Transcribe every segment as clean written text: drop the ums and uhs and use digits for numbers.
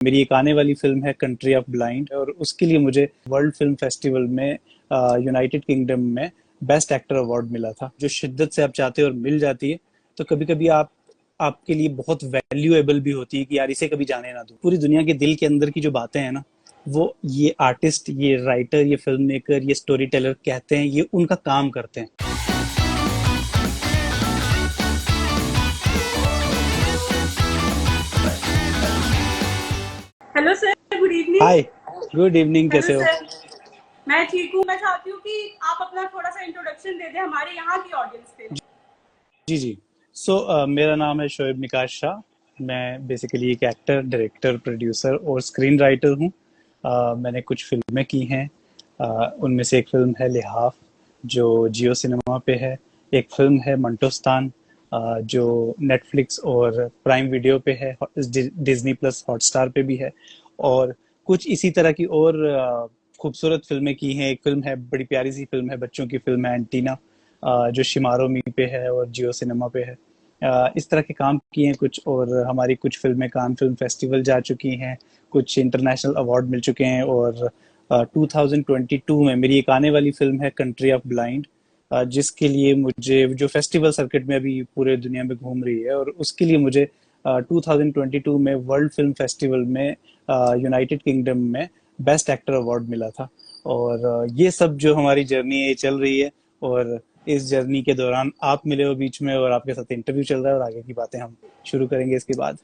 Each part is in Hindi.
मेरी एक आने वाली फिल्म है कंट्री ऑफ ब्लाइंड, और उसके लिए मुझे वर्ल्ड फिल्म फेस्टिवल में यूनाइटेड किंगडम में बेस्ट एक्टर अवार्ड मिला था। जो शिद्दत से आप चाहते हो और मिल जाती है, तो कभी कभी आप आपके लिए बहुत वैल्यूएबल भी होती है कि यार इसे कभी जाने ना दो। पूरी दुनिया के दिल के अंदर की जो बातें हैं ना, वो ये आर्टिस्ट, ये राइटर, ये फिल्म मेकर, ये स्टोरी टेलर कहते हैं, ये उनका काम करते हैं। Hello sir, good evening. Hi, good evening, hello कैसे हो? सर, मैं ठीक हूँ। मैं चाहती हूँ कि आप अपना थोड़ा सा इंट्रोडक्शन दे दें हमारे यहाँ की ऑडियंस पे। जी जी। मेरा नाम है शोएब निकाश शाह। मैं बेसिकली एक एक्टर, डायरेक्टर, प्रोड्यूसर और स्क्रीन राइटर हूँ। मैंने कुछ फिल्में की हैं। उनमें से एक फिल्म है लिहाफ, जो जियो सिनेमा पे है। एक फिल्म है मंटोस्तान, जो नेटफ्लिक्स और प्राइम वीडियो पे है, डिज्नी प्लस हॉटस्टार पे भी है। और कुछ इसी तरह की और खूबसूरत फिल्में की हैं। एक फिल्म है, बड़ी प्यारी सी फिल्म है, बच्चों की फिल्म है एंटीना, जो शिमारो मी पे है और जियो सिनेमा पे है। इस तरह के काम किए हैं कुछ, और हमारी कुछ फिल्में कान फिल्म फेस्टिवल जा चुकी हैं, कुछ इंटरनेशनल अवार्ड मिल चुके हैं। और 2022 में मेरी एक आने वाली फिल्म है कंट्री ऑफ ब्लाइंड, जिसके लिए मुझे, जो फेस्टिवल सर्किट में अभी पूरे दुनिया में घूम रही है, और उसके लिए मुझे 2022 में वर्ल्ड फिल्म फेस्टिवल में यूनाइटेड किंगडम में बेस्ट एक्टर अवार्ड मिला था। और ये सब जो हमारी जर्नी है चल रही है, और इस जर्नी के दौरान आप मिले हो बीच में, और आपके साथ इंटरव्यू चल रहा है, और आगे की बातें हम शुरू करेंगे इसके बाद।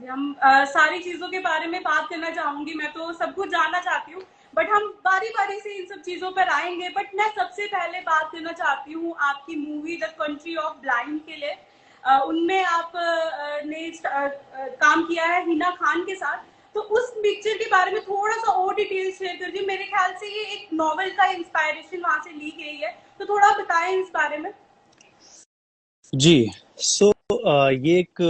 हम सारी चीजों के बारे में बात करना चाहूंगी। मैं तो सब कुछ जानना चाहती हूँ, बट हम बारी बारी से इन सब चीजों पर आएंगे। बट मैं सबसे पहले बात करना चाहती हूँ आपकी movie the country of blind के लिए। उनमें आप ने काम किया है हिना खान के साथ। तो उस पिक्चर के बारे में थोड़ा सा और डिटेल शेयर कर दीजिए। मेरे ख्याल से ये एक नॉवेल का इंस्पायरेशन वहां से ली गई है, तो थोड़ा बताएं इस बारे में। जी। ये एक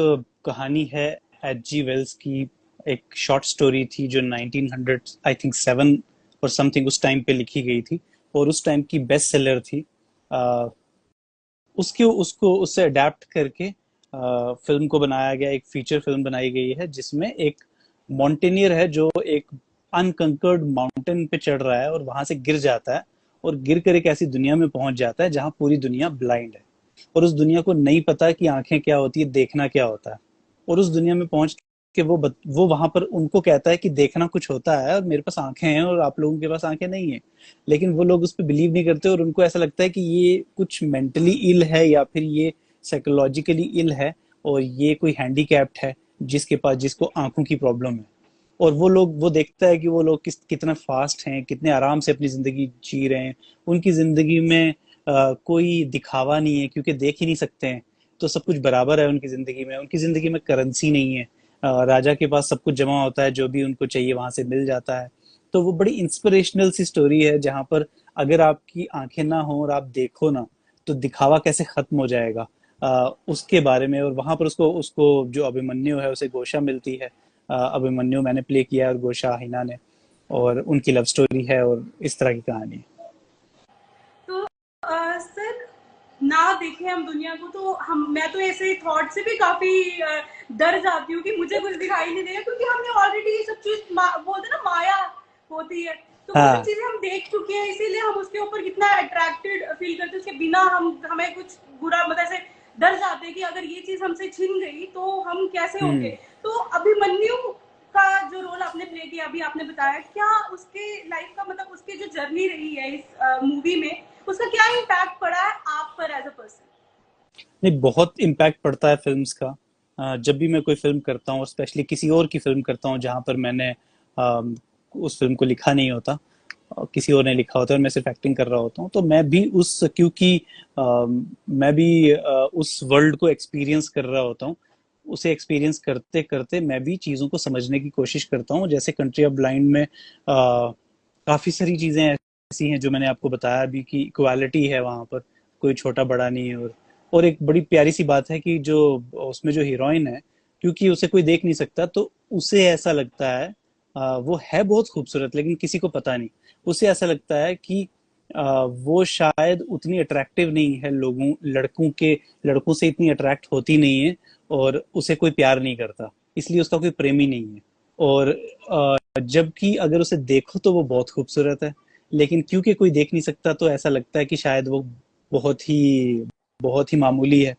कहानी है एच जी वेल्स की। एक शॉर्ट स्टोरी थी जो 1900 आई थिंक 7 और समथिंग उस टाइम पे लिखी गई थी, और उस टाइम की बेस्ट सेलर थी। अ, उसके उसको उससे अडेप्ट करके फिल्म को बनाया गया, एक फीचर फिल्म बनाई गई है, जिसमें एक माउंटेनियर है जो एक अनकंकर्ड माउंटेन पे चढ़ रहा है और वहां से गिर जाता है, और गिर कर एक ऐसी दुनिया में पहुंच जाता है जहां पूरी दुनिया ब्लाइंड है, और उस दुनिया को नहीं पता कि आंखें क्या होती है, देखना क्या होता है। और उस दुनिया में पहुंच के वो वहां पर उनको कहता है कि देखना कुछ होता है, और मेरे पास आंखें हैं और आप लोगों के पास आंखें नहीं है। लेकिन वो लोग उस पर बिलीव नहीं करते, और उनको ऐसा लगता है कि ये कुछ मेंटली इल है, या फिर ये साइकोलॉजिकली इल है, और ये कोई हैंडीकैप्ड है जिसके पास, जिसको आंखों की प्रॉब्लम है। और वो देखता है कि वो लोग कितना फास्ट हैं, कितने आराम से अपनी जिंदगी जी रहे हैं। उनकी जिंदगी में कोई दिखावा नहीं है, क्योंकि देख ही नहीं सकते हैं, तो सब कुछ बराबर है उनकी जिंदगी में। उनकी जिंदगी में करेंसी नहीं है। राजा के पास सब कुछ जमा होता है, जो भी उनको चाहिए वहां से मिल जाता है। तो वो बड़ी इंस्पिरेशनल सी स्टोरी है, जहां पर अगर आपकी आंखें ना हो और आप देखो ना, तो दिखावा कैसे खत्म हो जाएगा, उसके बारे में। और वहां पर उसको उसको जो अभिमन्यु है, उसे गोशा मिलती है। अभिमन्यु मैंने प्ले किया है, और गोशा हिना ने, और उनकी लव स्टोरी है, और इस तरह की कहानी है। तो सर, ना देखें हम दुनिया को, तो हम मैं तो ऐसे थॉट से भी काफी डर जाती हूँ कि मुझे कुछ दिखाई नहीं देगा, क्योंकि हमने ऑलरेडी ये सब चीज बोलते ना, माया होती है। तो वो सब हाँ। चीजें हम देख चुके हैं, इसीलिए हम उसके ऊपर कितना अट्रैक्टेड फील करते हैं। उसके बिना हम हमें कुछ बुरा, मतलब ऐसे डर जाते हैं कि अगर ये चीज हमसे छिन गई तो हम कैसे होंगे। हम्म। तो अभिमन्यु का जो रोल आपने प्ले किया, अभी आपने बताया, क्या उसके लाइफ का, मतलब उसकी जो जर्नी रही है इस मूवी में, उसका क्या इम्पैक्ट पड़ा है आप पर एज अ पर्सन। नहीं, बहुत इम्पैक्ट पड़ता है फिल्म्स का। जब भी मैं कोई फिल्म करता हूँ, और स्पेशली किसी और की फिल्म करता हूँ जहाँ पर मैंने उस फिल्म को लिखा नहीं होता, किसी और ने लिखा होता है और मैं सिर्फ एक्टिंग कर रहा होता हूँ, तो मैं भी उस, क्योंकि मैं भी उस वर्ल्ड को एक्सपीरियंस कर रहा होता हूँ। उसे एक्सपीरियंस करते करते मैं भी चीज़ों को समझने की कोशिश करता हूँ। जैसे कंट्री ऑफ ब्लाइंड में काफ़ी सारी चीज़ें ऐसी हैं जो मैंने आपको बताया अभी, कि इक्वालिटी है वहाँ पर, कोई छोटा बड़ा नहीं है। और एक बड़ी प्यारी सी बात है कि जो उसमें जो हीरोइन है, क्योंकि उसे कोई देख नहीं सकता, तो उसे ऐसा लगता है, वो है बहुत खूबसूरत लेकिन किसी को पता नहीं। उसे ऐसा लगता है कि वो शायद उतनी अट्रैक्टिव नहीं है, लड़कों से इतनी अट्रैक्ट होती नहीं है, और उसे कोई प्यार नहीं करता, इसलिए उसका कोई प्रेमी नहीं है। और जबकि अगर उसे देखो तो वो बहुत खूबसूरत है, लेकिन क्योंकि कोई देख नहीं सकता तो ऐसा लगता है कि शायद वो बहुत ही बहुत ही मामूली है।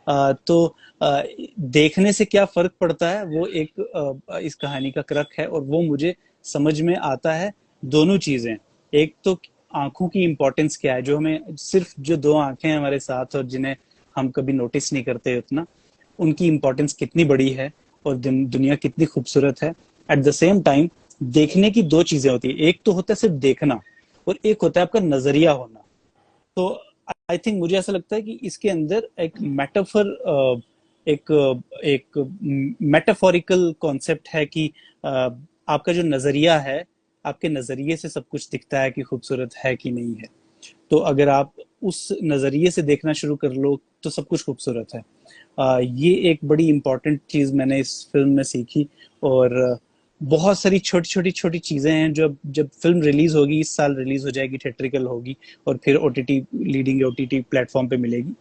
तो अ, देखने से क्या फर्क पड़ता है वो एक इस कहानी का क्रक है, और वो मुझे समझ में आता है। दोनों चीजें, एक तो आंखों की इम्पोर्टेंस क्या है, जो हमें सिर्फ जो दो आंखें हैं हमारे साथ और जिन्हें हम कभी नोटिस नहीं करते उतना, उनकी इम्पोर्टेंस कितनी बड़ी है और दुनिया कितनी खूबसूरत है। एट द सेम टाइम देखने की दो चीजें होती है, एक तो होता है सिर्फ देखना, और एक होता है आपका नजरिया होना। तो आई थिंक मुझे ऐसा लगता है कि इसके अंदर एक मेटाफर, एक एक मेटाफोरिकल कॉन्सेप्ट है कि आपका जो नजरिया है, आपके नजरिए से सब कुछ दिखता है कि खूबसूरत है कि नहीं है। तो अगर आप उस नजरिए से देखना शुरू कर लो तो सब कुछ खूबसूरत है। ये एक बड़ी इंपॉर्टेंट चीज मैंने इस फिल्म में सीखी। और बहुत सारी छोटी छोटी छोटी चीजें हैं जो जब फिल्म रिलीज होगी, इस साल रिलीज हो जाएगी, थिएट्रिकल होगी और फिर ओटीटी, लीडिंग ओटीटी प्लेटफॉर्म पे मिलेगी।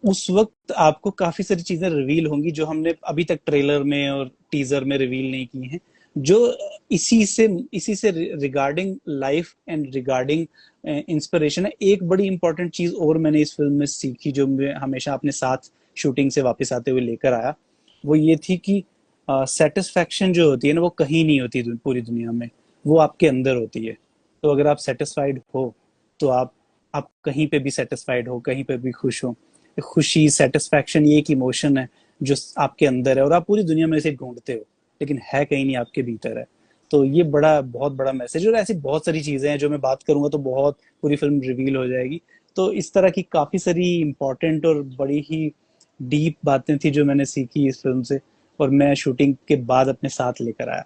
उस वक्त आपको काफी सारी चीजें रिवील होंगी जो हमने अभी तक ट्रेलर में और टीजर में रिवील नहीं की हैं, जो इसी से regarding life and regarding inspiration है। एक बड़ी इंपॉर्टेंट चीज और मैंने इस फिल्म में सीखी, जो मैं हमेशा अपने साथ शूटिंग से वापस आते हुए लेकर आया, वो ये थी कि सेटिस्फैक्शन जो होती है ना, वो कहीं नहीं होती पूरी दुनिया में, वो आपके अंदर होती है। तो अगर आप सेटिस्फाइड हो तो आप कहीं पे भी सेटिस्फाइड हो, कहीं पे भी खुश हो। खुशी, सेटिस्फैक्शन, ये एक इमोशन है जो आपके अंदर है, और आप पूरी दुनिया में इसे ढूंढते हो, लेकिन है कहीं नहीं, आपके भीतर है। तो ये बहुत बड़ा मैसेज। और ऐसी बहुत सारी चीजें हैं जो मैं बात करूंगा तो बहुत पूरी फिल्म रिवील हो जाएगी। तो इस तरह की काफी सारी इंपॉर्टेंट और बड़ी ही डीप बातें थी जो मैंने सीखी इस फिल्म से, और मैं शूटिंग के बाद अपने साथ लेकर आया।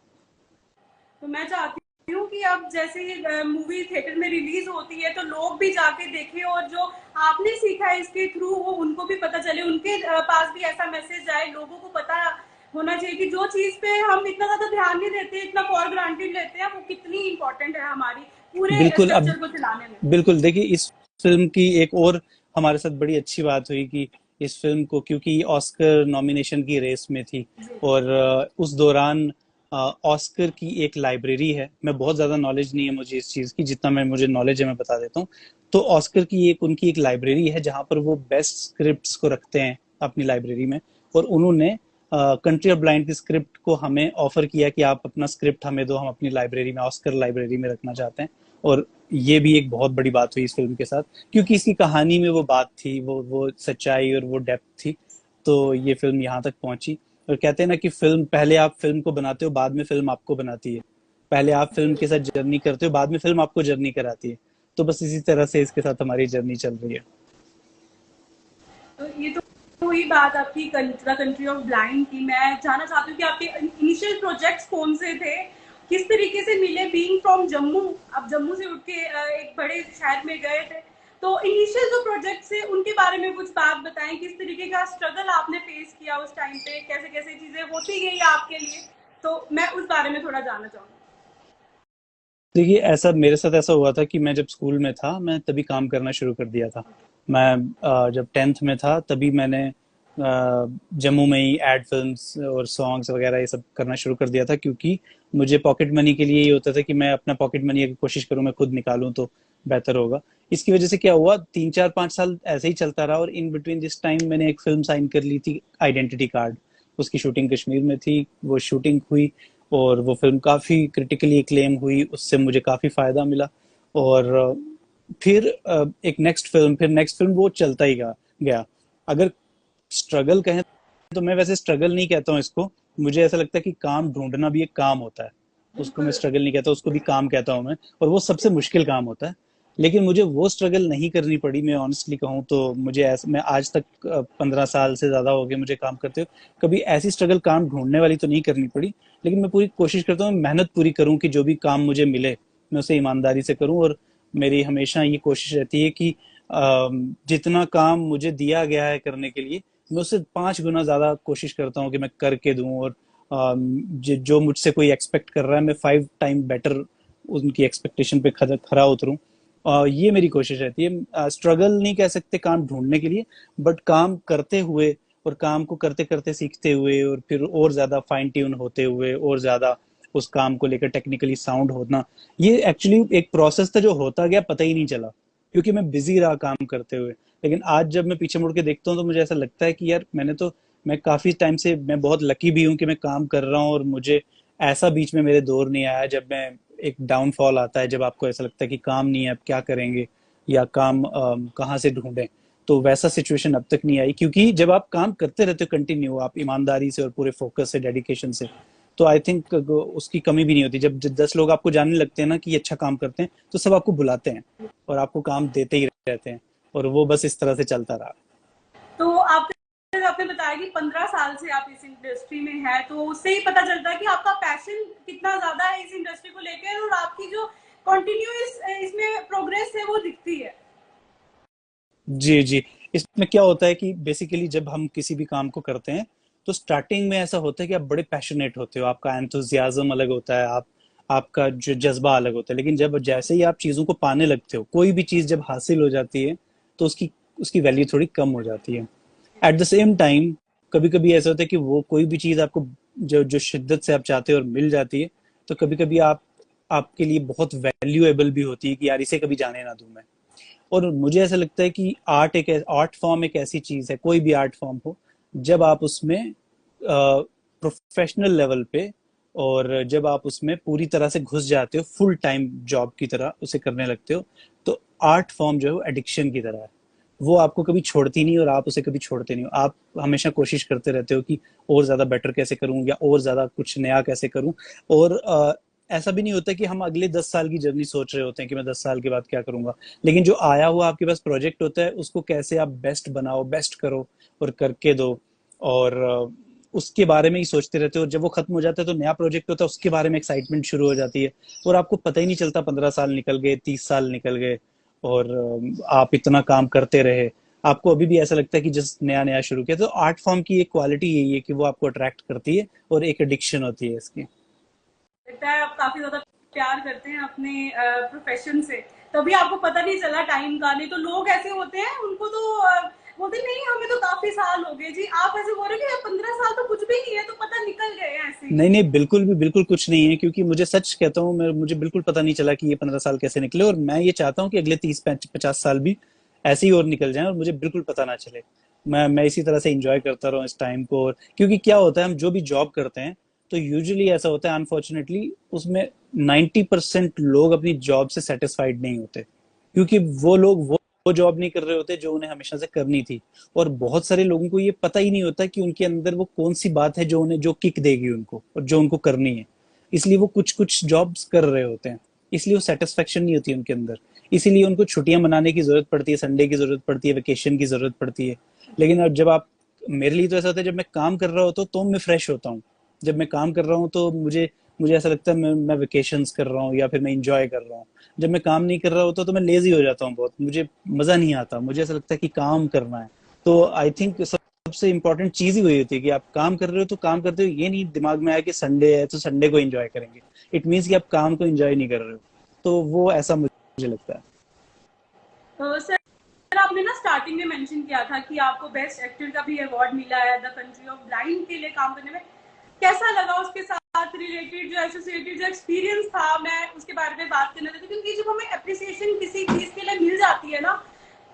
तो मैं चाहती हूँ कि अब जैसे मूवी थिएटर में रिलीज होती है तो लोग भी जाके देखें, और जो आपने सीखा है इसके थ्रू वो उनको भी पता चले, उनके पास भी ऐसा मैसेज जाए। लोगों को पता होना चाहिए कि जो चीज पे हम इतना ज्यादा ध्यान नहीं देते, इतना फॉर ग्रांटेड लेते हैं, वो कितनी इंपॉर्टेंट है हमारी पूरे बिल्कुल। अब स्ट्रक्चर को चलाने में। बिल्कुल देखिए, इस फिल्म की एक और हमारे साथ बड़ी अच्छी बात हुई कि इस फिल्म को, क्योंकि ये ऑस्कर नॉमिनेशन की रेस में थी, जी। और उस दौरान ऑस्कर की एक लाइब्रेरी है। मैं बहुत ज़्यादा नॉलेज नहीं है मुझे इस चीज़ की, जितना मैं मुझे नॉलेज है मैं बता देता हूँ। तो ऑस्कर की एक उनकी एक लाइब्रेरी है जहाँ पर वो बेस्ट स्क्रिप्ट्स को रखते हैं अपनी लाइब्रेरी में। और उन्होंने कंट्री ऑफ ब्लाइंड की स्क्रिप्ट को हमें ऑफर किया कि आप अपना स्क्रिप्ट हमें दो, हम अपनी लाइब्रेरी में, ऑस्कर लाइब्रेरी में रखना चाहते हैं। और ये भी एक बहुत बड़ी बात हुई इस फिल्म के साथ, क्योंकि इसकी कहानी में वो बात थी, वो सच्चाई और वो डेप्थ थी। तो ये फिल्म यहाँ तक पहुंची। और कहते हैं ना कि फिल्म, पहले आप फिल्म को बनाते हो, बाद में फिल्म आपको बनाती है। पहले आप फिल्म के साथ जर्नी करते हो, बाद में फिल्म आपको जर्नी कराती है। तो बस इसी तरह से इसके साथ हमारी जर्नी चल रही है। तो ये तो हुई बात आपकी द कंट्री ऑफ ब्लाइंड की। मैं जानना चाहती हूँ कि आपके इनिशियल प्रोजेक्ट्स कौन से थे, किस तरीके से मिले, बीइंग फ्रॉम जम्मू। आप जम्मू से उठ के एक बड़े शहर में गए थे, तो इनिशियल जो प्रोजेक्ट्स थे उनके बारे में कुछ बात बताएं। किस तरीके का स्ट्रगल आपने फेस किया उस टाइम पे, कैसे कैसे चीजें होती गई आपके लिए, तो मैं उस बारे में थोड़ा जानना चाहूंगी। देखिए, ऐसा मेरे साथ ऐसा हुआ था कि मैं जब स्कूल में था, मैं तभी काम करना शुरू कर दिया था। मैं जब 10th में था तभी मैंने जम्मू में ही एड फिल्म्स और सॉन्ग्स वगैरह ये सब करना शुरू कर दिया था, क्योंकि मुझे पॉकेट मनी के लिए ये होता था कि मैं अपना पॉकेट मनी अगर कोशिश करूँ मैं खुद निकालूं तो बेहतर होगा। इसकी वजह से क्या हुआ, 3 4 5 साल ऐसे ही चलता रहा, और इन बिटवीन दिस टाइम मैंने एक फिल्म साइन कर ली थी, आइडेंटिटी कार्ड। उसकी शूटिंग कश्मीर में थी, वो शूटिंग हुई, और वो फिल्म काफ़ी क्रिटिकली एक्लेम हुई, उससे मुझे काफ़ी फ़ायदा मिला। और फिर एक नेक्स्ट फिल्म वो चलता ही गया। अगर स्ट्रगल कहें तो मैं वैसे स्ट्रगल नहीं कहता हूँ इसको। मुझे ऐसा लगता है कि काम ढूंढना भी एक काम होता है, उसको मैं बिल्कुल। स्ट्रगल नहीं कहता, उसको भी काम कहता हूँ मैं। और वो सबसे मुश्किल काम होता है, लेकिन मुझे वो स्ट्रगल नहीं करनी पड़ी। मैं ऑनेस्टली कहूँ तो मुझे ऐसा, मैं आज तक 15 साल से ज़्यादा हो गए मुझे काम करते हो, कभी ऐसी स्ट्रगल काम ढूंढने वाली तो नहीं करनी पड़ी। लेकिन मैं पूरी कोशिश करता हूँ, मेहनत पूरी करूँ कि जो भी काम मुझे मिले मैं उसे ईमानदारी से करूँ। और मेरी हमेशा ये कोशिश रहती है कि जितना काम मुझे दिया गया है करने के लिए, मैं उससे 5 गुना ज्यादा कोशिश करता हूँ कि मैं करके दूं। और जो मुझसे कोई एक्सपेक्ट कर रहा है, मैं 5 टाइम बेटर उनकी एक्सपेक्टेशन पे खरा उतरूं। ये मेरी कोशिश रहती है। स्ट्रगल नहीं कह सकते काम ढूंढने के लिए, बट काम करते हुए और काम को करते करते सीखते हुए और फिर और ज्यादा फाइन ट्यून होते हुए और ज्यादा उस काम को लेकर टेक्निकली साउंड होना, ये एक्चुअली एक प्रोसेस था जो होता गया, पता ही नहीं चला, क्योंकि मैं बिजी रहा काम करते हुए। लेकिन आज जब मैं पीछे मुड़ के देखता हूँ तो मुझे ऐसा लगता है कि यार मैं काफी टाइम से, मैं बहुत लकी भी हूँ कि मैं काम कर रहा हूँ और मुझे ऐसा बीच में मेरे दौर नहीं आया जब मैं, एक डाउनफॉल आता है जब आपको ऐसा लगता है कि काम नहीं है, अब क्या करेंगे या काम कहाँ से ढूंढें। तो वैसा सिचुएशन अब तक नहीं आई, क्योंकि जब आप काम करते रहते हो कंटिन्यू, आप ईमानदारी से और पूरे फोकस से, डेडिकेशन से, तो आई थिंक उसकी कमी भी नहीं होती। जब 10 लोग आपको जानने लगते हैं ना कि ये अच्छा काम करते हैं, तो सब आपको बुलाते हैं और आपको काम देते ही रहते हैं, और वो बस इस तरह से चलता रहा। तो आप, आपने बताया कि 15 साल से आप इस इंडस्ट्री में हैं, तो उससे ही पता चलता है कि आपका पैशन कितना ज्यादा है इस इंडस्ट्री को लेकर, और आपकी जो कंटिन्यूअस इसमें प्रोग्रेस है वो दिखती है। जी जी। इसमें क्या होता है कि बेसिकली जब हम किसी भी काम को करते हैं, तो स्टार्टिंग में ऐसा होता है कि आप बड़े पैशनेट होते हो, आपका एंथुजियाज्म अलग होता है, आप, आपका जो जज्बा अलग होता है। लेकिन जब जैसे ही आप चीजों को पाने लगते हो, कोई भी चीज जब हासिल हो जाती है, तो उसकी उसकी वैल्यू थोड़ी कम हो जाती है। एट द सेम टाइम कभी कभी ऐसा होता है कि वो कोई भी चीज आपको जो जो शिद्दत से आप चाहते हो और मिल जाती है, तो कभी कभी आप, आपके लिए बहुत वैल्यूएबल भी होती है कि यार इसे कभी जाने ना दूं मैं। और मुझे ऐसा लगता है कि आर्ट फॉर्म एक ऐसी चीज है, कोई भी आर्ट फॉर्म हो, जब आप उसमें प्रोफेशनल लेवल पे, और जब आप उसमें पूरी तरह से घुस जाते हो, फुल टाइम जॉब की तरह उसे करने लगते हो, तो आर्ट फॉर्म जो है वो एडिक्शन की तरह है। वो आपको कभी छोड़ती नहीं और आप उसे कभी छोड़ते नहीं हो। आप हमेशा कोशिश करते रहते हो कि और ज्यादा बेटर कैसे करूं या और ज्यादा कुछ नया कैसे करूं। और ऐसा भी नहीं होता कि हम अगले 10 साल की जर्नी सोच रहे होते हैं कि मैं 10 साल के बाद क्या करूंगा। लेकिन जो आया हुआ आपके पास प्रोजेक्ट होता है, उसको कैसे आप बेस्ट बनाओ, बेस्ट करो और करके दो। और उसके बारे में ही सोचते रहते हो। जब वो खत्म हो जाता है तो नया प्रोजेक्ट होता है, उसके बारे में एक्साइटमेंट शुरू हो जाती है, और आपको पता ही नहीं चलता 15 साल निकल गए, 30 साल निकल गए, और आप इतना काम करते रहे। आपको अभी भी ऐसा लगता है कि जस्ट नया नया शुरू किया। तो आर्ट फॉर्म की एक क्वालिटी यही है कि वो आपको अट्रैक्ट करती है और एक एडिक्शन होती है इसकी। लगता है आप काफी ज्यादा प्यार करते हैं अपने प्रोफेशन से, तभी आपको पता नहीं चला टाइम का। नहीं तो लोग ऐसे होते हैं, उनको तो बोलते नहीं हमें तो काफी साल हो गए जी, आप ऐसे बोल रहे हो 15 साल तो कुछ भी नहीं है, तो पता निकल गए हैं ऐसे ही। नहीं नहीं, बिल्कुल भी, बिल्कुल कुछ नहीं है, क्योंकि मुझे सच कहता हूँ, मैं, मुझे बिल्कुल पता नहीं चला कि ये 15 साल कैसे निकले, और मैं ये चाहता हूँ कि अगले 30-50 साल भी ऐसे ही और निकल जाएं और मुझे बिल्कुल पता ना चले। मैं इसी तरह से इंजॉय करता रहूँ इस टाइम को। और क्योंकि क्या होता है, हम जो भी जॉब करते हैं, तो यूजुअली ऐसा होता है अनफॉर्चुनेटली, उसमें 90% लोग अपनी जॉब से सेटिस्फाइड नहीं होते, क्योंकि वो लोग वो जॉब नहीं कर रहे होते जो उन्हें हमेशा से करनी थी। और बहुत सारे लोगों को ये पता ही नहीं होता कि उनके अंदर वो कौन सी बात है जो उन्हें, जो किक देगी उनको और जो उनको करनी है। इसलिए वो कुछ कुछ जॉब्स कर रहे होते हैं, इसलिए वो सेटिस्फेक्शन नहीं होती उनके अंदर। इसीलिए उनको छुट्टियां मनाने की जरूरत पड़ती है, संडे की जरूरत पड़ती है, वेकेशन की जरूरत पड़ती है। लेकिन अब जब आप, मेरे लिए तो ऐसा होता है, जब मैं काम कर रहा होता हूँ तो मैं फ्रेश होता हूँ। जब मैं काम कर रहा हूँ तो मुझे मुझे ऐसा लगता है मैं वेकेशंस कर रहा हूँ या फिर मैं इंजॉय कर रहा हूँ। जब मैं काम नहीं कर रहा होता तो मैं लेजी हो जाता हूँ बहुत, मुझे मजा नहीं आता, मुझे ऐसा लगता है कि काम करना है। तो आई थिंक सबसे इम्पोर्टेंट चीज ही वही होती है कि आप काम कर रहे हो तो काम करते हो, ये नहीं दिमाग में आया कि संडे है तो संडे को एंजॉय करेंगे। इट मीन्स कि आप काम को एंजॉय नहीं कर रहे हो। तो वो ऐसा मुझे लगता है। तो सर आपने ना स्टार्टिंग में मेंशन किया था कि आपको बेस्ट एक्टर का भी अवार्ड मिला है द कंट्री ऑफ ब्लाइंड के लिए काम करने में। कैसा लगा उसके साथ रिलेटेड जो एसोसिएटेड जो एक्सपीरियंस था, मैं उसके बारे में बात करना चाहती हूँ। क्योंकि जब हमें अप्रिसिएशन किसी चीज के लिए मिल जाती है ना,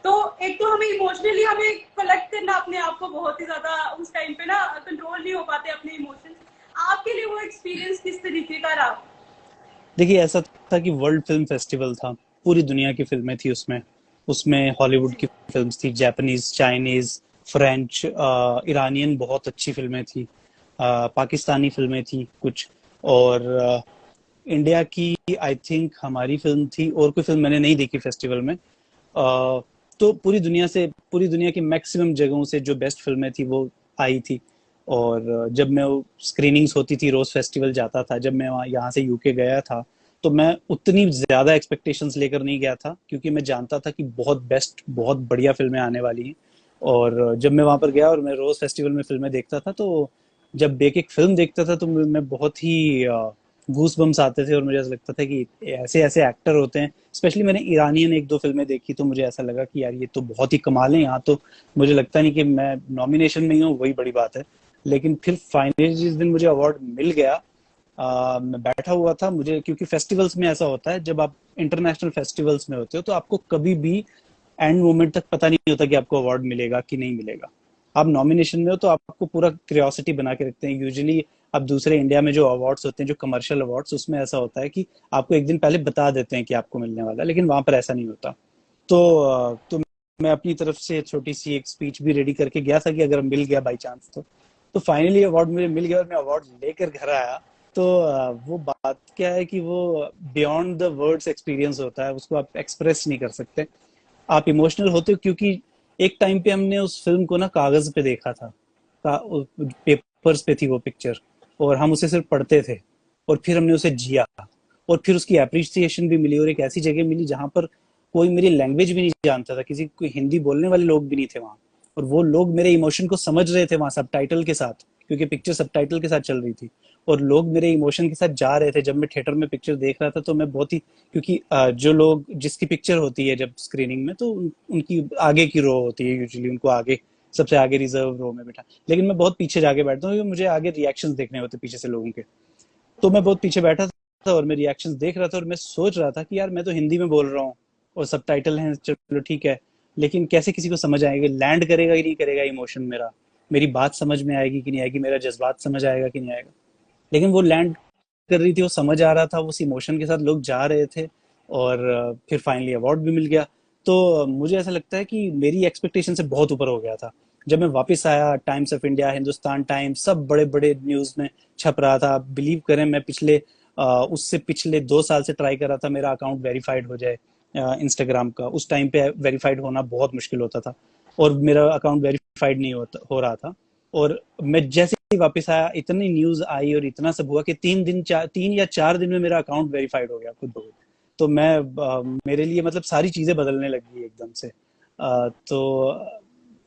तो एक तो हमें इमोशनली हमें कलेक्ट करना अपने आप को बहुत ही ज्यादा, उस टाइम पे ना कंट्रोल नहीं हो पाते अपने इमोशंस। आपके लिए वो एक्सपीरियंस किस तरीके का रहा? देखिए, ऐसा था कि वर्ल्ड फिल्म फेस्टिवल था, पूरी दुनिया की फिल्में थी उसमें। उसमें हॉलीवुड जी। की फिल्म्स थी, जापानीज, चाइनीज, फ्रेंच, ईरानियन बहुत अच्छी फिल्में थी, पाकिस्तानी फिल्में थी कुछ, और इंडिया की आई थिंक हमारी फिल्म थी, और कोई फिल्म मैंने नहीं देखी फेस्टिवल में। तो पूरी दुनिया की मैक्सिमम जगहों से जो बेस्ट फिल्में थी वो आई थी। और जब मैं स्क्रीनिंग्स होती थी, रोज फेस्टिवल जाता था, जब मैं वहाँ यहाँ से यूके गया था, तो मैं उतनी ज्यादा एक्सपेक्टेशंस लेकर नहीं गया था, क्योंकि मैं जानता था कि बहुत बेस्ट, बहुत बढ़िया फिल्में आने वाली हैं। और जब मैं वहां पर गया और मैं रोज फेस्टिवल में फिल्में देखता था, तो जब एक एक फिल्म देखता था तो मैं बहुत ही गूस बम्स आते थे और मुझे ऐसा लगता था कि ऐसे ऐसे एक्टर होते हैं। स्पेशली मैंने ईरानियन एक दो फिल्में देखी तो मुझे ऐसा लगा कि यार ये तो बहुत ही कमाल है, यहाँ तो मुझे लगता नहीं कि मैं नॉमिनेशन में ही हूँ, वही बड़ी बात है। लेकिन फिर फाइनली जिस दिन मुझे अवार्ड मिल गया, मैं बैठा हुआ था, मुझे क्योंकि फेस्टिवल्स में ऐसा होता है, जब आप इंटरनेशनल फेस्टिवल्स में होते हो तो आपको कभी भी एंड मोमेंट तक पता नहीं होता कि आपको अवार्ड मिलेगा कि नहीं मिलेगा। आप नॉमिनेशन में हो तो आपको पूरा क्यूरियोसिटी बना के रखते हैं यूजुअली। अब दूसरे इंडिया में जो अवार्ड्स होते हैं, जो कमर्शियल अवार्ड्स, उसमें ऐसा होता है कि आपको एक दिन पहले बता देते हैं कि आपको मिलने वाला है, लेकिन वहां पर ऐसा नहीं होता। तो मैं अपनी तरफ से छोटी सी एक स्पीच भी रेडी करके गया था कि अगर मिल गया बाई चांस तो फाइनली अवार्ड मुझे मिल गया और मैं अवार्ड लेकर घर आया। तो वो बात क्या है कि वो बियॉन्ड द वर्ड्स एक्सपीरियंस होता है, उसको आप एक्सप्रेस नहीं कर सकते। आप इमोशनल होते हो क्योंकि एक टाइम पे हमने उस फिल्म को ना कागज पे देखा था, पेपर्स पे थी वो पिक्चर, और हम उसे सिर्फ पढ़ते थे, और फिर हमने उसे जिया, और फिर उसकी अप्रिसिएशन भी मिली, और एक ऐसी जगह मिली जहां पर कोई मेरी लैंग्वेज भी नहीं जानता था, किसी कोई हिंदी बोलने वाले लोग भी नहीं थे वहां, और वो लोग मेरे इमोशन को समझ रहे थे वहां सबटाइटल के साथ, क्योंकि पिक्चर सबटाइटल के साथ चल रही थी, और लोग मेरे इमोशन के साथ जा रहे थे। जब मैं थिएटर में पिक्चर देख रहा था तो मैं बहुत ही, क्योंकि जो लोग जिसकी पिक्चर होती है जब स्क्रीनिंग में, तो उनकी आगे की रो होती है यूजुअली, उनको आगे सबसे आगे रिजर्व रो में बैठा, लेकिन मैं बहुत पीछे जाके बैठता हूँ क्योंकि मुझे आगे रिएक्शंस देखने होते पीछे से लोगों के। तो मैं बहुत पीछे बैठा था और मैं रिएक्शंस देख रहा था, और मैं सोच रहा था कि यार मैं तो हिंदी में बोल रहा हूँ और सबटाइटल हैं, चलो ठीक है, लेकिन कैसे किसी को समझ आएगा, लैंड करेगा कि नहीं करेगा इमोशन मेरा, मेरी बात समझ में आएगी कि नहीं आएगी, मेरा जज्बात समझ आएगा कि नहीं आएगा। लेकिन वो लैंड कर रही थी, वो समझ आ रहा था, उस इमोशन के साथ लोग जा रहे थे, और फिर फाइनली अवार्ड भी मिल गया। तो मुझे ऐसा लगता है कि मेरी एक्सपेक्टेशन से बहुत ऊपर हो गया था। जब मैं वापस आया, times of India, Hindustan times, सब बड़े बड़े न्यूज में छप रहा था। बिलीव करें, मैं उससे पिछले 2 साल से ट्राई कर रहा था मेरा अकाउंट वेरीफाइड हो जाए इंस्टाग्राम का। उस टाइम पे वेरीफाइड होना बहुत मुश्किल होता था, और मेरा अकाउंट वेरीफाइड नहीं हो रहा था। और मैं जैसे ही वापस आया, इतनी न्यूज आई और इतना सब हुआ कि 3 या 4 दिन में मेरा अकाउंट वेरीफाइड हो गया खुद ब खुद। तो मेरे लिए मतलब सारी चीजें बदलने लगी एकदम से। तो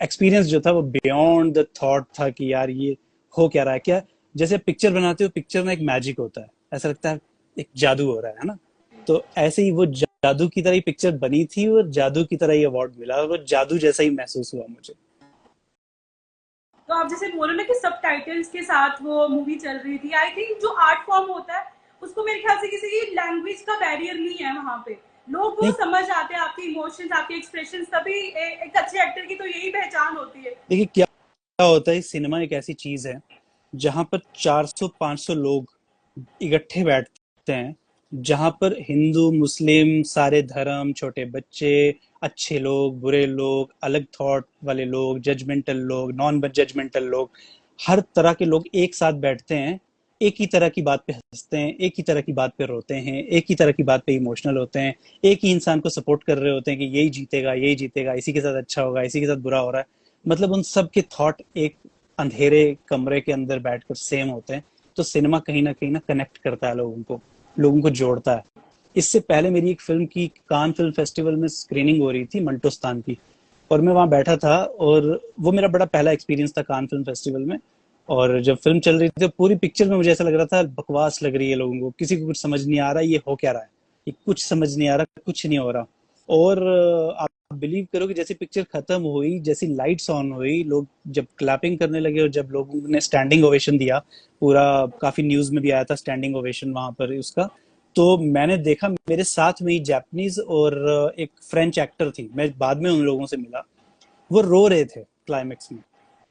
एक्सपीरियंस जो था वो बियॉन्ड द थॉट था कि यार ये हो क्या रहा है, क्या जैसे पिक्चर बनाते हो, पिक्चर में एक मैजिक होता है, ऐसा लगता है एक जादू हो रहा है ना। तो ऐसे ही वो जादू की तरह ही पिक्चर बनी थी, और जादू की तरह ही अवार्ड मिला, और वो जादू जैसा ही महसूस हुआ मुझे। तो आप जैसे बोलो ना कि सबटाइटल्स के साथ वो मूवी चल रही थी, आई थिंक जो आर्ट फॉर्म होता है उसको मेरे ख्याल से किसी लैंग्वेज का बैरियर नहीं है वहां पे। लोग वो नहीं, समझ आते हैं आपके इमोशंस, आपके एक्सप्रेशंस, तभी एक अच्छे एक्टर की तो यही पहचान होती है। देखिए क्या होता है, सिनेमा एक ऐसी चीज है जहां पर 400-500 लोग इकट्ठे बैठते हैं, जहां पर हिंदू मुस्लिम सारे धर्म, छोटे बच्चे, अच्छे लोग, बुरे लोग, अलग थॉट वाले लोग, जजमेंटल लोग, नॉन जजमेंटल लोग, हर तरह के लोग एक साथ बैठते हैं। एक ही तरह की बात पे हंसते हैं, एक ही तरह की बात पे रोते हैं, एक ही तरह की बात पे इमोशनल होते हैं, एक ही इंसान को सपोर्ट कर रहे होते हैं कि यही जीतेगा, यही जीतेगा, इसी के साथ अच्छा होगा, इसी के साथ बुरा हो रहा है। मतलब उन सब के थॉट एक अंधेरे कमरे के अंदर बैठकर सेम होते हैं। तो सिनेमा कहीं ना कनेक्ट करता है लोगों को जोड़ता है। इससे पहले मेरी एक फिल्म की कान फिल्म फेस्टिवल में स्क्रीनिंग हो रही थी, मंटोस्तान की, और मैं वहां बैठा था, और वो मेरा बड़ा पहला एक्सपीरियंस था कान फिल्म फेस्टिवल में। और जब फिल्म चल रही थी तो पूरी पिक्चर में मुझे ऐसा लग रहा था बकवास लग रही है लोगों को, किसी को कुछ समझ नहीं आ रहा ये हो क्या रहा है, ये कुछ समझ नहीं आ रहा, कुछ नहीं हो रहा। और आप बिलीव करो कि जैसे पिक्चर खत्म हुई, जैसी लाइट्स ऑन हुई, लोग जब क्लैपिंग करने लगे और जब लोगों ने स्टैंडिंग ओवेशन दिया, पूरा काफी न्यूज में भी आया था स्टैंडिंग ओवेशन वहां पर उसका, तो मैंने देखा मेरे साथ में ही जापानीज और एक फ्रेंच एक्टर थी, मैं बाद में उन लोगों से मिला, वो रो रहे थे क्लाइमेक्स में।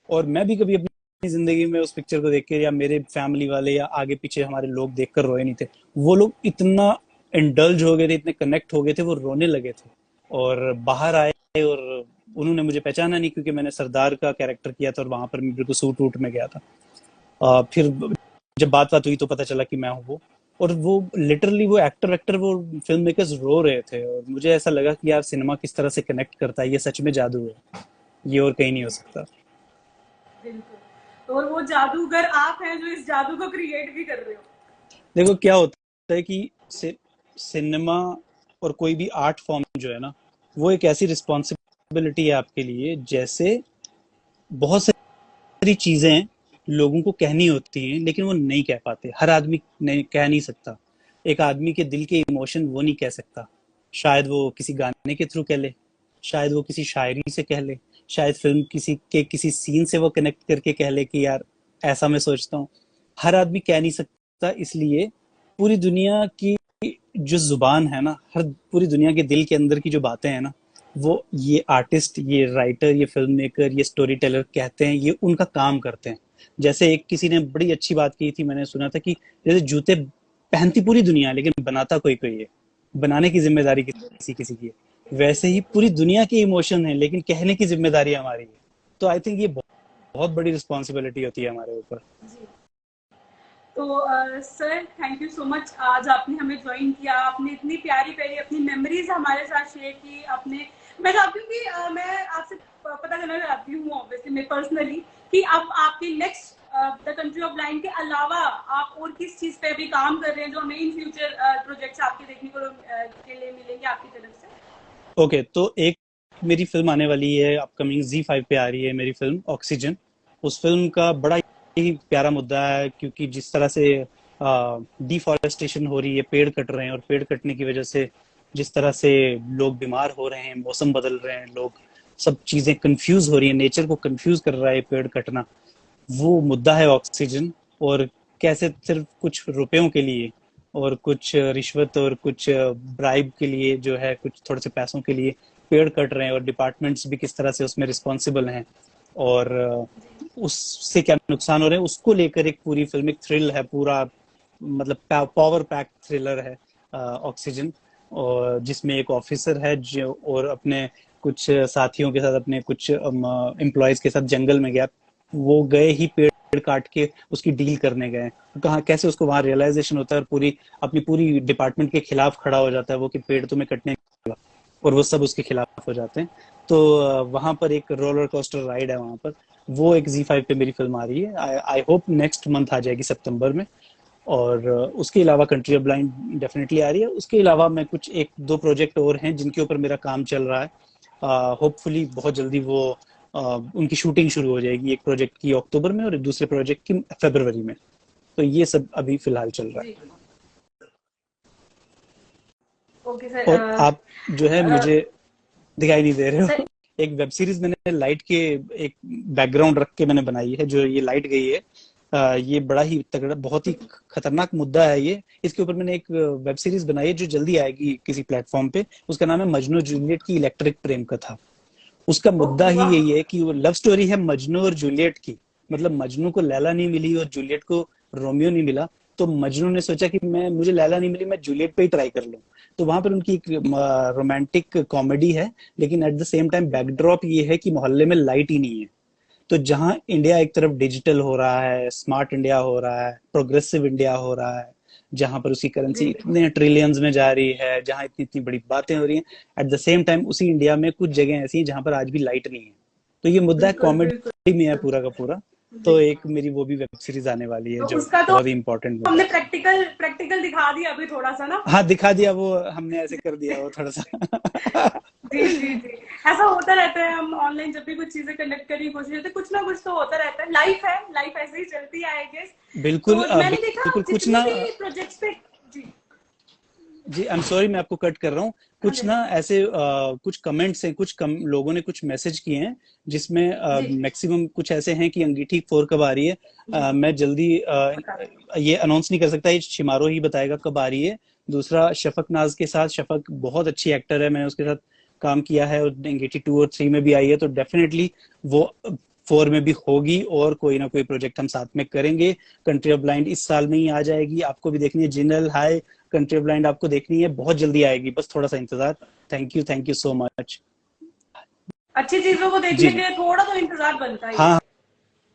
और मैं भी कभी अपनी जिंदगी में उस पिक्चर को देख के, या मेरे फैमिली वाले या आगे पीछे हमारे लोग देखकर रोए नहीं थे। वो लोग इतना इंडल्ज हो गए थे, इतने कनेक्ट हो गए थे, वो रोने लगे थे, और बाहर आए, और उन्होंने मुझे पहचाना नहीं क्योंकि मैंने सरदार का कैरेक्टर किया था और वहां पर मैं बिल्कुल सूट वूट में गया था। फिर जब बात बात हुई तो पता चला कि मैं हूँ वो। और वो लिटरली वो एक्टर एक्टर वो फिल्म मेकर्स रो रहे थे, और मुझे ऐसा लगा कि यार सिनेमा किस तरह से कनेक्ट करता है, ये सच में जादू है, ये और कहीं नहीं हो सकता। बिल्कुल, और वो जादूगर आप हैं जो इस जादू को क्रिएट भी कर रहे हो। देखो क्या होता है कि सिनेमा और कोई भी आर्ट फॉर्म जो है ना, वो एक ऐसी रिस्पॉन्सिबिलिटी है आपके लिए, जैसे बहुत सारी चीजें हैं लोगों को कहनी होती हैं, लेकिन वो नहीं कह पाते। हर आदमी नहीं कह नहीं सकता। एक आदमी के दिल के इमोशन वो नहीं कह सकता। शायद वो किसी गाने के थ्रू कह ले, शायद वो किसी शायरी से कह ले, शायद फिल्म किसी सीन से वो कनेक्ट करके कह ले कि यार ऐसा मैं सोचता हूँ। हर आदमी कह नहीं सकता, इसलिए पूरी दुनिया की जो जुबान है ना, हर पूरी दुनिया के दिल के अंदर की जो बातें हैं ना, वो ये आर्टिस्ट, ये राइटर, ये फिल्म मेकर, ये स्टोरी टेलर कहते हैं, ये उनका काम करते हैं। जैसे एक किसी ने बड़ी अच्छी बात की थी, मैंने सुना था कि जैसे जूते पहनती पूरी दुनिया लेकिन बनाता कोई कोई है, बनाने की जिम्मेदारी किसी किसी की है। वैसे ही पूरी दुनिया के इमोशन है लेकिन कहने की जिम्मेदारी हमारी है। तो आई थिंक ये बहुत बड़ी रिस्पॉन्सिबिलिटी होती है हमारे ऊपर। तो sir thank you so much, आज आपने हमें ज्वाइन किया, आपने इतनी प्यारी प्यारी अपनी मेमोरीज हमारे साथ शेयर की। आपने, मैं चाहती हूँ कि मैं आपसे पता करना चाहती हूँ ऑब्वियसली मैं पर्सनली कि अब आपके next the country of blind के अलावा आप और किस चीज पे भी काम कर रहे हैं जो हमें इन फ्यूचर प्रोजेक्ट्स आपके देखने को के लिए मिलेंगे आपकी तरफ से। ओके, तो एक मेरी फिल्म आने वाली है अपकमिंग, Z5 पे आ रही है मेरी फिल्म ऑक्सीजन। उस फिल्म का बड़ा ही प्यारा मुद्दा है, क्योंकि जिस तरह से डिफॉरेस्टेशन हो रही है, पेड़ कट रहे हैं, और पेड़ कटने की वजह से जिस तरह से लोग बीमार हो रहे हैं, मौसम बदल रहे हैं, लोग सब चीजें कंफ्यूज हो रही है, नेचर को कंफ्यूज कर रहा है पेड़ कटना, वो मुद्दा है ऑक्सीजन। और कैसे सिर्फ कुछ रुपयों के लिए और कुछ रिश्वत और कुछ ब्राइब के लिए, जो है कुछ थोड़े से पैसों के लिए पेड़ कट रहे हैं, और डिपार्टमेंट्स भी किस तरह से उसमें रिस्पॉन्सिबल हैं, और उससे क्या नुकसान हो रहे हैं, उसको लेकर एक पूरी फिल्म, एक थ्रिल है पूरा, मतलब पावर पैक थ्रिलर है ऑक्सीजन। और जिसमें एक ऑफिसर है जो, और अपने कुछ साथियों के साथ, अपने कुछ एम्प्लॉयज के साथ जंगल में गया। वो गए ही पेड़ काट के उसकी डील करने गए, कहाँ कैसे उसको वहां रियलाइजेशन होता है, और पूरी अपनी पूरी डिपार्टमेंट के खिलाफ खड़ा हो जाता है वो, कि पेड़ तुम्हें कटने, और वो सब उसके खिलाफ हो जाते हैं। तो वहां पर एक रोलर कोस्टर राइड है वहां पर। वो एक Z5 पे मेरी फिल्म आ रही है, आई होप नेक्स्ट मंथ आ जाएगी सितंबर में। और उसके अलावा कंट्री ऑफ ब्लाइंड डेफिनेटली आ रही है। उसके अलावा मैं कुछ एक दो प्रोजेक्ट और हैं जिनके ऊपर मेरा काम चल रहा है। होपफुली बहुत जल्दी वो उनकी शूटिंग शुरू हो जाएगी, एक प्रोजेक्ट की अक्टूबर में और एक दूसरे प्रोजेक्ट की फरवरी में। तो ये सब अभी फिलहाल चल रहा है। Okay sir. और आप जो है मुझे दिखाई नहीं दे रहे हो, एक वेब सीरीज मैंने लाइट के एक बैकग्राउंड रख के मैंने बनाई है, जो ये लाइट गई है। ये बड़ा ही तगड़ा, बहुत ही खतरनाक मुद्दा है ये। इसके ऊपर मैंने एक वेब सीरीज बनाई है जो जल्दी आएगी किसी प्लेटफॉर्म पे। उसका नाम है मजनू जूलियट की इलेक्ट्रिक प्रेम कथा। उसका मुद्दा ही यही है कि वो लव स्टोरी है मजनू और जूलियट की। मतलब मजनू को लैला नहीं मिली और जूलियट को रोमियो नहीं मिला, तो मजनू ने सोचा कि मैं, मुझे लैला नहीं मिली, मैं जूलियट पे ही ट्राई कर लूं। तो वहां पर उनकी एक रोमांटिक कॉमेडी है, लेकिन at the same time backdrop ये है कि मोहल्ले में लाइट ही नहीं है। तो जहां इंडिया एक तरफ डिजिटल हो रहा है, स्मार्ट इंडिया हो रहा है, प्रोग्रेसिव इंडिया हो रहा है, जहां पर उसकी करेंसी इतने ट्रिलियंस में जा रही है, जहां इतनी इतनी बड़ी बातें हो रही हैं, एट द सेम टाइम उसी इंडिया में कुछ जगह ऐसी हैं जहां पर आज भी लाइट नहीं है। तो ये मुद्दा कॉमेडी में है पूरा का पूरा। तो एक मेरी वो भी वेब सीरीज आने वाली है, तो जो उसका तो बहुत ही इम्पोर्टेंट हमने है। प्रैक्टिकल दिखा दिया अभी थोड़ा सा ना। हाँ दिखा दिया, वो हमने ऐसे कर दिया वो थोड़ा सा। जी जी जी, ऐसा होता रहता है। हम ऑनलाइन जब भी कुछ चीजें कनेक्ट करने की कोशिश करते हैं, कुछ ना कुछ तो होता रहता है। लाइफ है, लाइफ ऐसे ही चलती है आई गेस। बिल्कुल तो मैंने देखा बिल्कुल कुछ जितने ना। भी प्रोजेक्ट्स पे। जी जी आई एम सॉरी, मैं आपको कट कर रहा हूँ। हाँ कुछ ना ऐसे कुछ कमेंट्स हैं, लोगों ने कुछ मैसेज किए हैं, जिसमें जी मैक्सिमम कुछ ऐसे हैं कि अंगीठी 4 कब आ रही है। मैं जल्दी ये अनाउंस नहीं कर सकता, ये शिमारो ही बताएगा कब आ रही है। दूसरा, शफक नाज के साथ, शफक बहुत अच्छी एक्टर है, मैंने उसके साथ काम किया है, और अंगीठी 2 और 3 में भी आई है, तो डेफिनेटली वो 4 में भी होगी, और कोई ना कोई प्रोजेक्ट हम साथ में करेंगे। कंट्री ऑफ ब्लाइंड इस साल में ही आ जाएगी, आपको भी देखनी है। जिनल हाय, कंट्री ऑफ ब्लाइंड आपको देखनी है, बहुत जल्दी आएगी, बस थोड़ा सा इंतजार। Thank you so much. अच्छी चीजों को जी देखने के जी, लिए थोड़ा तो इंतजार बनता ही है। हाँ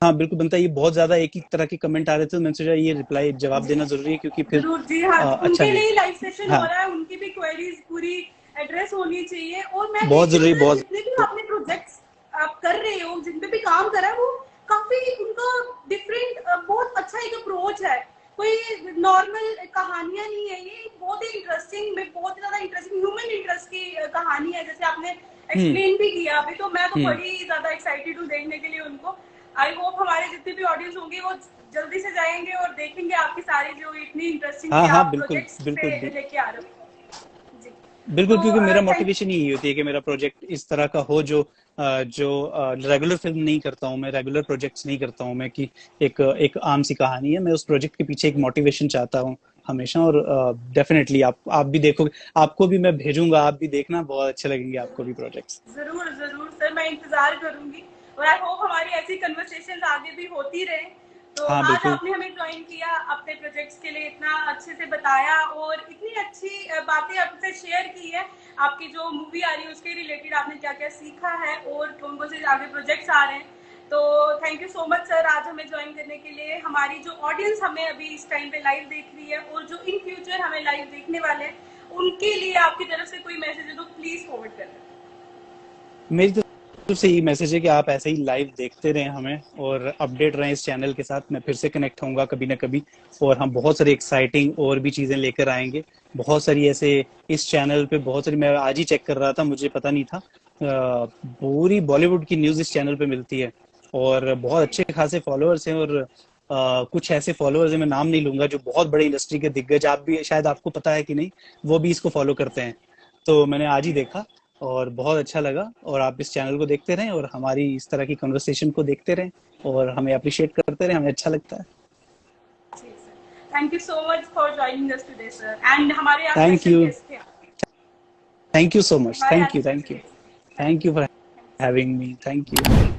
हाँ बिल्कुल बनता है। ये बहुत ज्यादा एक ही तरह के कमेंट आ रहे थे, तो मैंने सोचा ये रिप्लाई जवाब जी देना जरूरी है, क्योंकि फिर जरूर जी, हाँ अच्छा उनके नहीं। लिए लाइव सेशन हो हाँ रहा है, उनकी भी क्वेरीज पूरी एड्रेस होनी चाहिए। और मैं बहुत देख रही जरूरी, हूँ ना, बहुत। जितने भी आपने प्रोजेक्ट्स आप कर रहे हो, जिन पे भी काम करा है, वो काफी उनका डिफरेंट, बहुत अच्छा एक अप्रोच है। कोई नॉर्मल कहानियां नहीं है ये, बहुत ही इंटरेस्टिंग, में बहुत ज्यादा इंटरेस्टिंग ह्यूमन इंटरेस्ट की कहानी है, जैसे आपने हम्म एक्सप्लेन भी किया अभी। तो मैं तो हम्म बड़ी ज्यादा एक्साइटेड हूँ देखने के लिए उनको। आई होप हमारे जितने भी ऑडियंस होंगे वो जल्दी से जाएंगे और देखेंगे आपकी सारी जो इतनी इंटरेस्टिंग हाँ सी हाँ, आप बिल्कुल प्रोजेक्ट्स बिल्कुल पे लेके आ रहे हो जी। बिल्कुल, तो क्योंकि मेरा थैंक मोटिवेशन ही यही होती है कि मेरा प्रोजेक्ट इस तरह का हो जो जो रेगुलर फिल्म नहीं करता हूँ मैं, रेगुलर प्रोजेक्ट्स नहीं करता हूँ मैं, कि एक एक आम सी कहानी है। मैं उस प्रोजेक्ट के पीछे एक मोटिवेशन चाहता हूँ हमेशा। और डेफिनेटली आप भी देखोगे, आपको भी मैं भेजूंगा, आप भी देखना, बहुत अच्छे लगेंगे आपको भी प्रोजेक्ट्स। जरूर जरूर सर, मैं इंतजार करूंगी और आई होप हमारी ऐसी कन्वर्सेशन आगे भी होती रहे। तो हाँ आज बिल्कुल। आपने हमें ज्वाइन किया, अपने प्रोजेक्ट्स के लिए इतना अच्छे से बताया और इतनी अच्छी बातें आपसे शेयर की है। आपकी जो मूवी आ रही है उसके रिलेटेड आपने क्या क्या सीखा है और कौन कौन से आगे प्रोजेक्ट्स आ रहे हैं। तो thank you so much sir आज हमें ज्वाइन करने के लिए। हमारी जो ऑडियंस हमें अभी इस टाइम पे लाइव देख रही है और जो इन फ्यूचर हमें लाइव देखने वाले हैं, उनके लिए आपकी तरफ से कोई मैसेज है तो प्लीज फॉरवर्ड करें। मेरी तरफ से यही मैसेज है कि आप ऐसे ही लाइव देखते रहें हमें, और अपडेट रहें इस चैनल के साथ। मैं फिर से कनेक्ट होऊंगा कभी ना कभी, और हम बहुत सारी एक्साइटिंग और भी चीजें लेकर आएंगे। बहुत सारी ऐसे इस चैनल पे बहुत सारी, मैं आज ही चेक कर रहा था, मुझे पता नहीं था, पूरी बॉलीवुड की न्यूज इस चैनल पे मिलती है। और बहुत जी अच्छे खासे फॉलोअर्स हैं, और कुछ ऐसे फॉलोअर्स हैं, मैं नाम नहीं लूंगा, जो बहुत बड़े इंडस्ट्री के दिग्गज, आप भी शायद, आपको पता है कि नहीं, वो भी इसको फॉलो करते हैं। तो मैंने आज ही जी देखा और बहुत अच्छा लगा। और आप इस चैनल को देखते रहें और हमारी इस तरह की कन्वर्सेशन को देखते रहें, और हमें अप्रिशिएट करते रहें, हमें अच्छा लगता है। जी sir, thank you so much for joining us today sir, and हमारे यहाँ थैंक स्पेशल यू। गेस्ट थे आप। Thank you so much. हमारे यहाँ thank you, thank special you. Guest. Thank thank you you. For having me. Thank you.